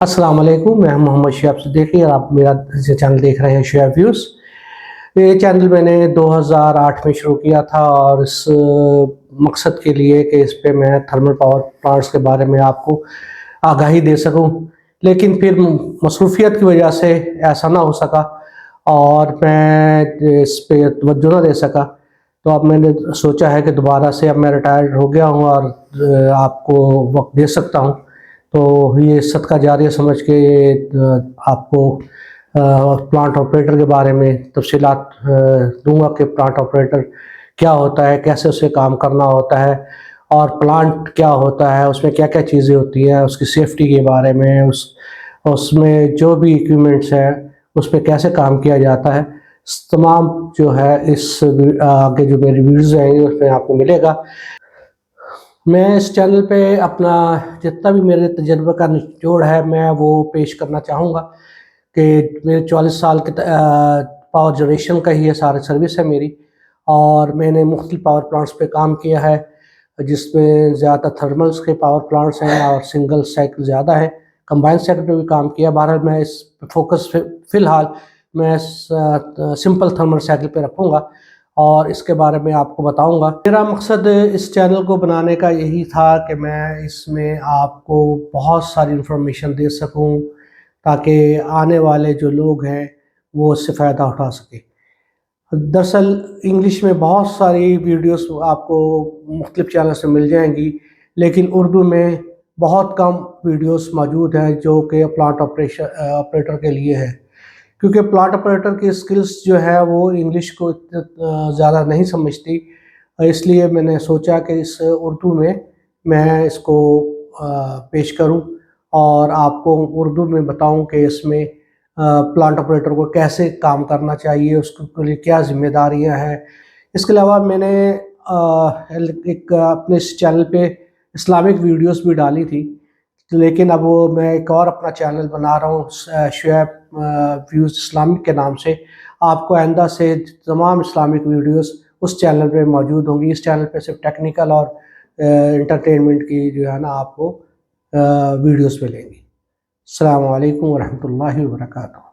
السلام علیکم، میں محمد شعیب صدیقی اور آپ میرا چینل دیکھ رہے ہیں شعیب ویوز۔ یہ چینل میں نے 2008 میں شروع کیا تھا اور اس مقصد کے لیے کہ اس پہ میں تھرمل پاور پلانٹس کے بارے میں آپ کو آگاہی دے سکوں، لیکن پھر مصروفیت کی وجہ سے ایسا نہ ہو سکا اور میں اس پہ توجہ نہ دے سکا۔ تو اب میں نے سوچا ہے کہ دوبارہ سے اب میں ریٹائرڈ ہو گیا ہوں اور آپ کو وقت دے سکتا ہوں، تو یہ صدقہ جاریہ سمجھ کے آپ کو پلانٹ آپریٹر کے بارے میں تفصیلات دوں گا کہ پلانٹ آپریٹر کیا ہوتا ہے، کیسے اسے کام کرنا ہوتا ہے، اور پلانٹ کیا ہوتا ہے، اس میں کیا کیا چیزیں ہوتی ہیں، اس کی سیفٹی کے بارے میں، اس میں جو بھی ایکوپمنٹس ہیں اس پہ کیسے کام کیا جاتا ہے، تمام جو ہے اس آگے جو میری ویڈیوز ہیں اس میں آپ کو ملے گا۔ میں اس چینل پہ اپنا جتنا بھی میرے تجربے کا نچوڑ ہے میں وہ پیش کرنا چاہوں گا کہ میرے 44 سال کے پاور جنریشن کا ہی یہ سارے سروس ہے میری، اور میں نے مختلف پاور پلانٹس پہ کام کیا ہے جس میں زیادہ تھرملز کے پاور پلانٹس ہیں اور سنگل سائیکل زیادہ ہے، کمبائن سائیکل پہ بھی کام کیا۔ بہرحال میں اس فوکس فی الحال میں سمپل تھرمل سائیکل پہ رکھوں گا اور اس کے بارے میں آپ کو بتاؤں گا۔ میرا مقصد اس چینل کو بنانے کا یہی تھا کہ میں اس میں آپ کو بہت ساری انفارمیشن دے سکوں تاکہ آنے والے جو لوگ ہیں وہ اس سے فائدہ اٹھا سکیں۔ دراصل انگلش میں بہت ساری ویڈیوز آپ کو مختلف چینل سے مل جائیں گی، لیکن اردو میں بہت کم ویڈیوز موجود ہیں جو کہ پلانٹ آپریٹر کے لیے ہے، کیونکہ پلانٹ آپریٹر کی سکلز جو ہے وہ انگلش کو زیادہ نہیں سمجھتی، اس لیے میں نے سوچا کہ اس اردو میں اس کو پیش کروں اور آپ کو اردو میں بتاؤں کہ اس میں پلانٹ آپریٹر کو کیسے کام کرنا چاہیے، اس کے لیے کیا ذمہ داریاں ہیں۔ اس کے علاوہ میں نے ایک اپنے اس چینل پہ اسلامک ویڈیوز بھی ڈالی تھی، لیکن اب وہ میں ایک اور اپنا چینل بنا رہا ہوں شعیب ویوز اسلامک کے نام سے۔ آپ کو آئندہ سے تمام اسلامک ویڈیوز اس چینل پہ موجود ہوں گی۔ اس چینل پہ صرف ٹیکنیکل اور انٹرٹینمنٹ کی جو ہے نا آپ کو ویڈیوز ملیں گی۔ السلام علیکم ورحمۃ اللہ وبرکاتہ۔